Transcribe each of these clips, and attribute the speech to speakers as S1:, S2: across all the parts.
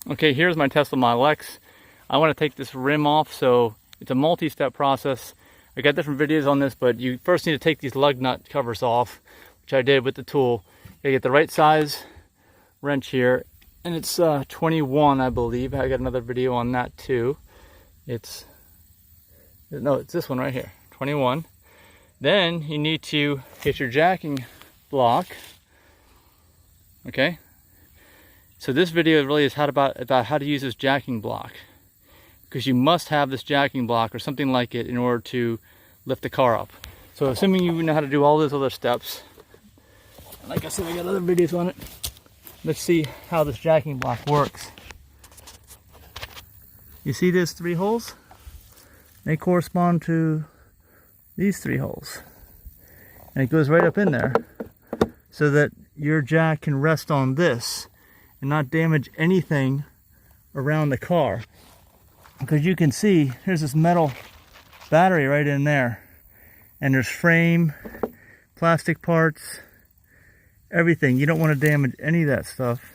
S1: Okay, here's my Tesla Model X. I want to take this rim off, so it's a multi-step process. I got different videos on this, but you first need to take these lug nut covers off, which I did with the tool. You get the right size wrench here, and it's 21, I believe. I got another video on that too. It's this one right here, 21. Then you need to get your jacking block. Okay, so this video really is about how to use this jacking block, because you must have this jacking block or something like it in order to lift the car up. So assuming you know how to do all those other steps, like I said, I got other videos on it. Let's see how this jacking block works. You see these 3 holes? They correspond to these 3 holes. And it goes right up in there so that your jack can rest on this and not damage anything around the car. Because you can see there's this metal battery right in there, and there's frame, plastic parts, everything. You don't want to damage any of that stuff.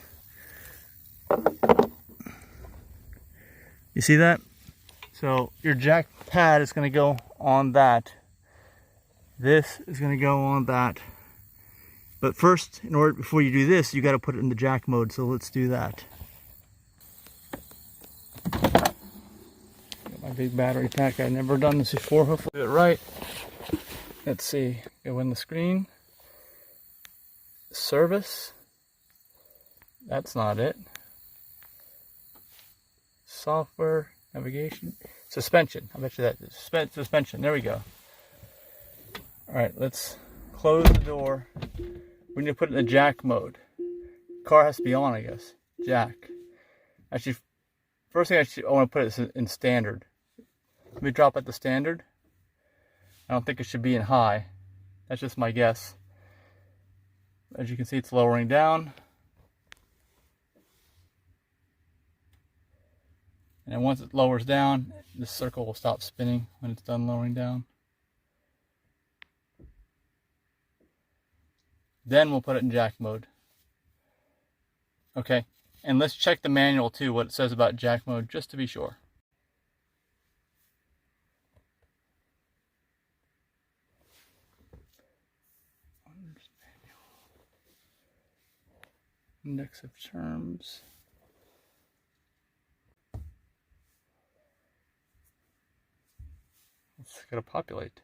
S1: You see that? So your jack pad is going to go on that. This is going to go on that. But first, before you do this, you got to put it in the jack mode. So let's do that. Got my big battery pack. I've never done this before. Hopefully do it right. Let's see. Go in the screen. Service. That's not it. Software, navigation, suspension. I bet you that is suspension. There we go. All right, let's close the door. We need to put it in the jack mode. Car has to be on, I guess. Jack. Actually, first thing I want to put it in standard. Let me drop it to standard. I don't think it should be in high. That's just my guess. As you can see, it's lowering down. And then once it lowers down, this circle will stop spinning when it's done lowering down. Then we'll put it in jack mode. Okay, and let's check the manual too, what it says about jack mode, just to be sure. Index of terms. It's gonna populate.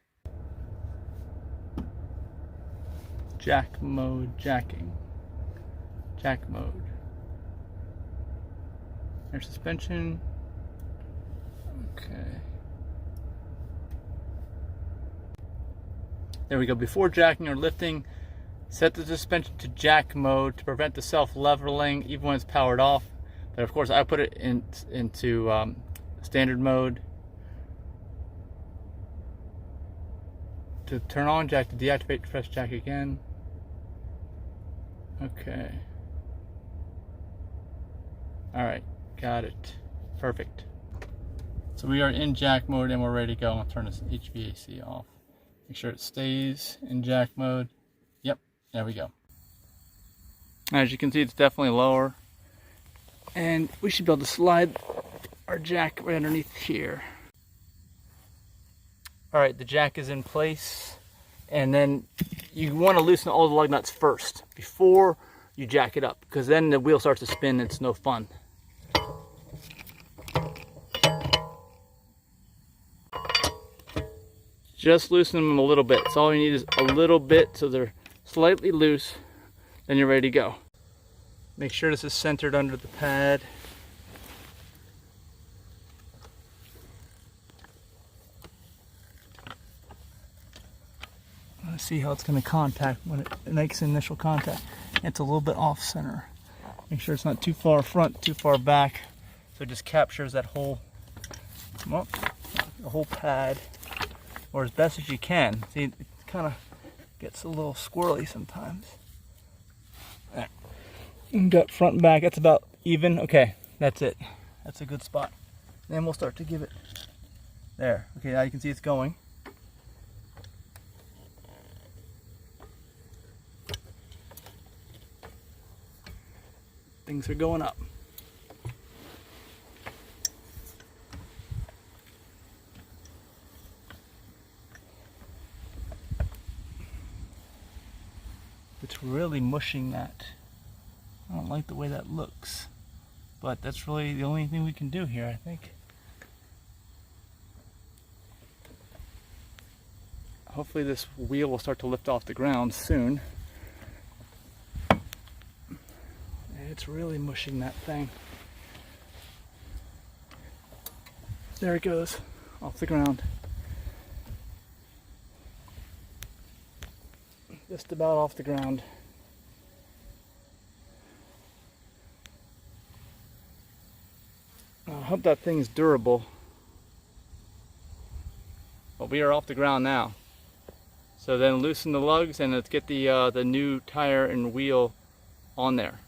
S1: Jack mode, jacking. Jack mode. Air suspension. Okay. There we go. Before jacking or lifting, set the suspension to jack mode to prevent the self-leveling even when it's powered off. But of course, I put it into standard mode. To turn on jack, to deactivate, press jack again. Okay. Alright, got it. Perfect. So we are in jack mode and we're ready to go. I'm going to turn this HVAC off. Make sure it stays in jack mode. Yep, there we go. As you can see, it's definitely lower. And we should be able to slide our jack right underneath here. Alright, the jack is in place, and then you want to loosen all the lug nuts first before you jack it up, because then the wheel starts to spin and it's no fun. Just loosen them a little bit. So all you need is a little bit so they're slightly loose, then you're ready to go. Make sure this is centered under the pad. See how it's going to contact when it makes initial contact. It's a little bit off center. Make sure it's not too far front, too far back, so it just captures that whole, well, the whole pad, or as best as you can. See, it kind of gets a little squirrely sometimes. Right. You got front and back. That's about even. Okay, that's it. That's a good spot. Then we'll start to give it there. Okay, now you can see it's going. Things are going up. really mushing that. I don't like the way that looks, but that's really the only thing we can do here, I think. Hopefully this wheel will start to lift off the ground soon. It's really mushing that thing. There it goes, off the ground. Just about off the ground. I hope that thing's durable. But we are off the ground now. So then loosen the lugs and let's get the new tire and wheel on there.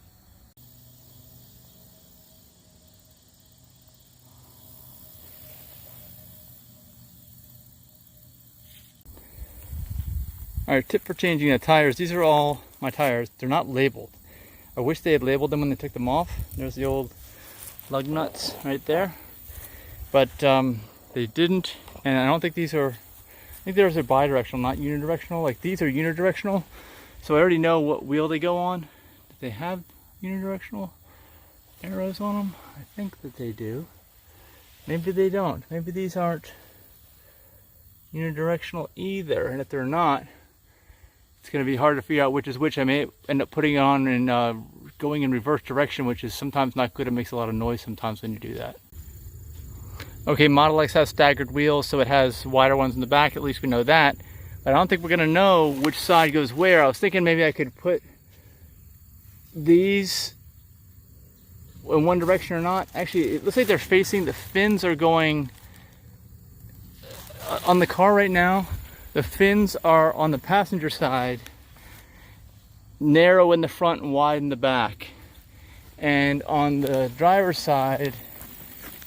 S1: Alright, tip for changing the tires. These are all my tires. They're not labeled. I wish they had labeled them when they took them off. There's the old lug nuts right there. But they didn't, and I don't think these are, I think theirs are bidirectional, not unidirectional. Like these are unidirectional, so I already know what wheel they go on. Do they have unidirectional arrows on them? I think that they do. Maybe they don't. Maybe these aren't unidirectional either, and if they're not, it's going to be hard to figure out which is which. I may end up putting it on and going in reverse direction, which is sometimes not good. It makes a lot of noise sometimes when you do that. Okay, Model X has staggered wheels, so it has wider ones in the back. At least we know that. But I don't think we're going to know which side goes where. I was thinking maybe I could put these in one direction or not. Actually, it looks like they're facing, the fins are going on the car right now. The fins are on the passenger side, narrow in the front and wide in the back. And on the driver's side,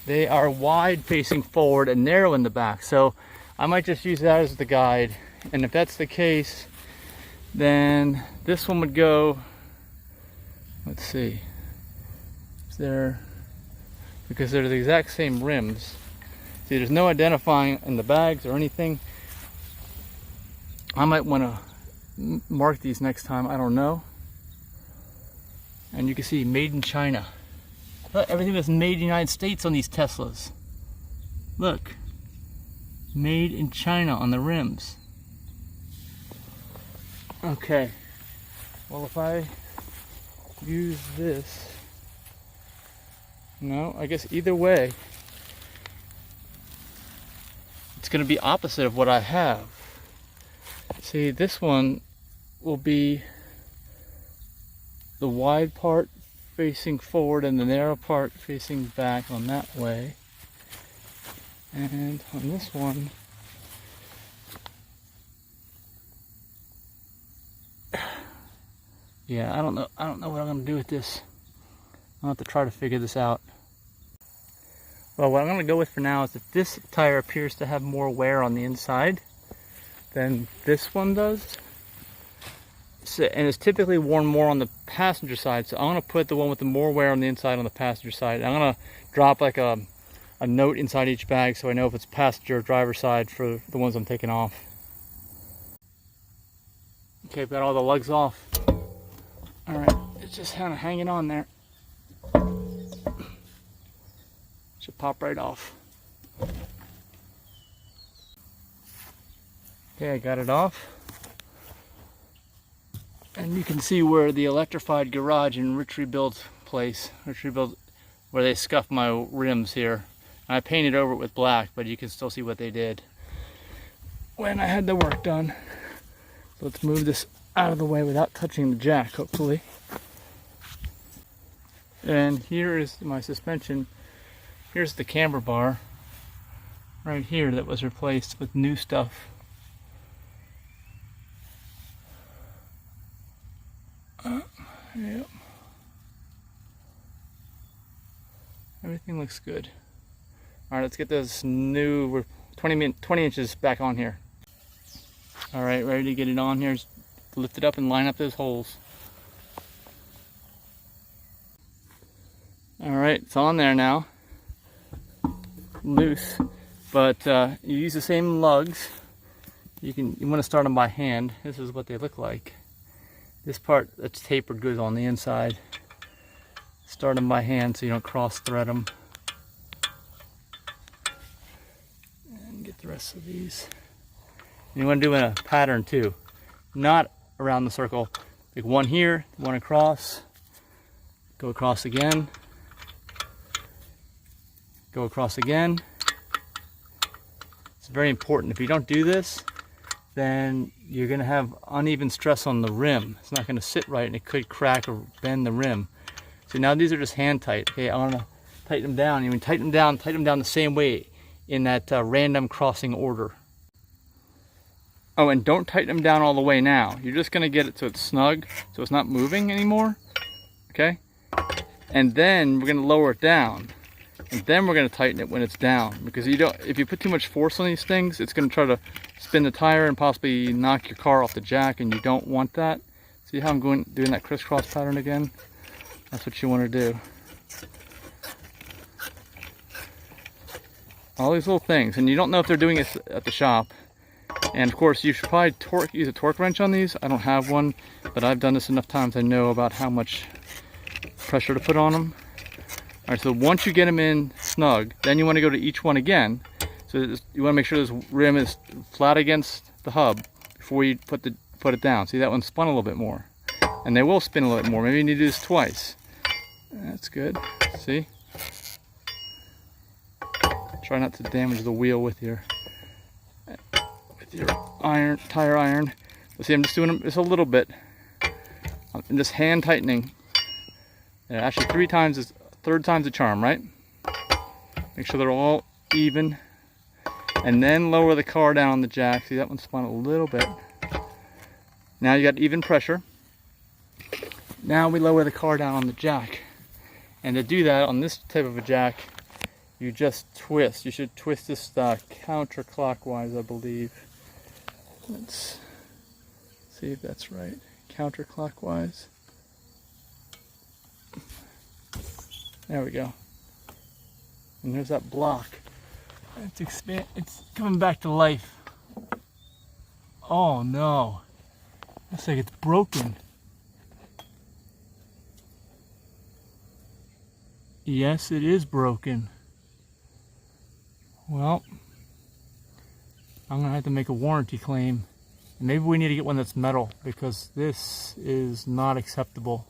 S1: they are wide facing forward and narrow in the back. So I might just use that as the guide. And if that's the case, then this one would go, let's see, because they're the exact same rims. See, there's no identifying in the bags or anything. I might want to mark these next time, I don't know. And you can see made in China. Look, everything was made in the United States on these Teslas. Look, made in China on the rims. Okay, well if I use this, no, I guess either way, it's going to be opposite of what I have. See, this one will be the wide part facing forward and the narrow part facing back on that way. And on this one, yeah, I don't know what I'm going to do with this. I'll have to try to figure this out. Well, what I'm going to go with for now is that this tire appears to have more wear on the inside than this one does. So, and it's typically worn more on the passenger side, so I'm going to put the one with the more wear on the inside on the passenger side. I'm going to drop like a note inside each bag so I know if it's passenger or driver side for the ones I'm taking off. Okay, I've got all the lugs off. Alright, it's just kind of hanging on there. Should pop right off. Okay, I got it off. And you can see where the electrified garage in Rich Rebuild's place, where they scuffed my rims here. And I painted over it with black, but you can still see what they did when I had the work done. So let's move this out of the way without touching the jack, hopefully. And here is my suspension. Here's the camber bar right here that was replaced with new stuff. Yep. Everything looks good. Alright, let's get those new 20 inches back on here. Alright, ready to get it on here. Just lift it up and line up those holes. Alright, it's on there now. Loose. But you use the same lugs. You want to start them by hand. This is what they look like. This part that's tapered goes on the inside. Start them by hand so you don't cross thread them. And get the rest of these. And you want to do in a pattern too, not around the circle. Like one here, one across, go across again, go across again. It's very important. If you don't do this, then you're going to have uneven stress on the rim. It's not going to sit right and it could crack or bend the rim. So now these are just hand tight. Okay, I want to tighten them down. You can tighten them down the same way in that random crossing order. Oh, and don't tighten them down all the way now. You're just going to get it so it's snug, so it's not moving anymore. Okay? And then we're going to lower it down. And then we're going to tighten it when it's down. Because if you put too much force on these things, it's going to try to spin the tire and possibly knock your car off the jack, and you don't want that. See how I'm doing that crisscross pattern again? That's what you want to do. All these little things. And you don't know if they're doing it at the shop. And of course, you should probably use a torque wrench on these. I don't have one, but I've done this enough times. I know about how much pressure to put on them. All right, so once you get them in snug, then you want to go to each one again. So you want to make sure this rim is flat against the hub before you put it down. See, that one spun a little bit more. And they will spin a little bit more. Maybe you need to do this twice. That's good. See? Try not to damage the wheel with your tire iron. But see, I'm just doing them just a little bit. I'm just hand tightening. And actually third time's the charm, right? Make sure they're all even. And then lower the car down on the jack. See, that one spun a little bit. Now you got even pressure. Now we lower the car down on the jack. And to do that on this type of a jack, you just twist. You should twist this counterclockwise, I believe. Let's see if that's right. Counterclockwise. There we go. And there's that block. It's coming back to life. Oh no. Looks like it's broken. Yes, it is broken. Well, I'm going to have to make a warranty claim. Maybe we need to get one that's metal, because this is not acceptable.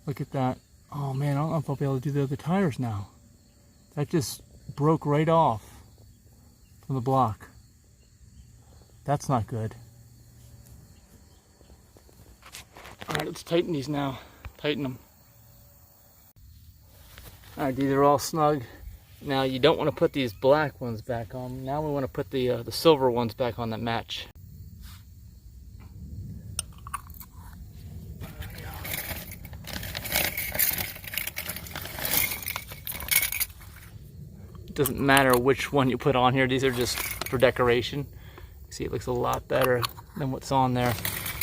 S1: Look at that. Oh man, I don't know if I'll be able to do the other tires now. That just broke right off from the block. That's not good. Alright, let's tighten these now. Tighten them. Alright, these are all snug. Now you don't want to put these black ones back on. Now we want to put the silver ones back on that match. It doesn't matter which one you put on here. These are just for decoration. See, it looks a lot better than what's on there.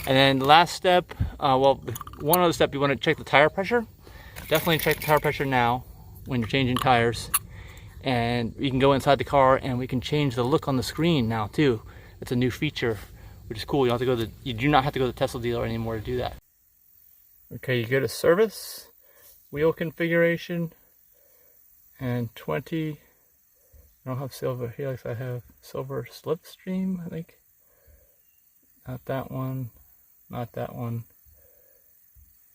S1: And then the last step, one other step, you want to check the tire pressure. Definitely check the tire pressure now when you're changing tires. And you can go inside the car and we can change the look on the screen now too. It's a new feature, which is cool. You do not have to go to the Tesla dealer anymore to do that. Okay, you go to service, wheel configuration, and 20. I don't have silver helix, I have silver slipstream, I think. Not that one, not that one.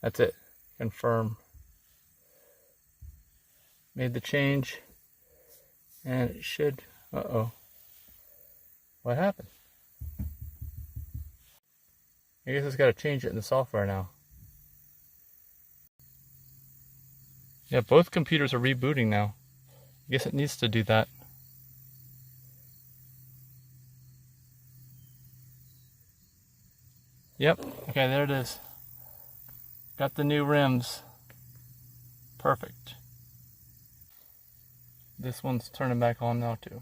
S1: That's it. Confirm. Made the change. And it should, uh-oh. What happened? I guess it's got to change it in the software now. Yeah, both computers are rebooting now. I guess it needs to do that. Yep, okay, there it is. Got the new rims. Perfect. This one's turning back on now too.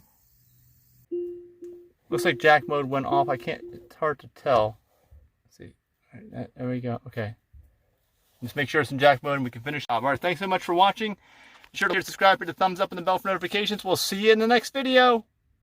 S1: Looks like jack mode went off. It's hard to tell. Let's see. All right, there we go. Okay. Just make sure it's in jack mode and we can finish off. All right, thanks so much for watching. Be sure to subscribe, hit the thumbs up and the bell for notifications. We'll see you in the next video.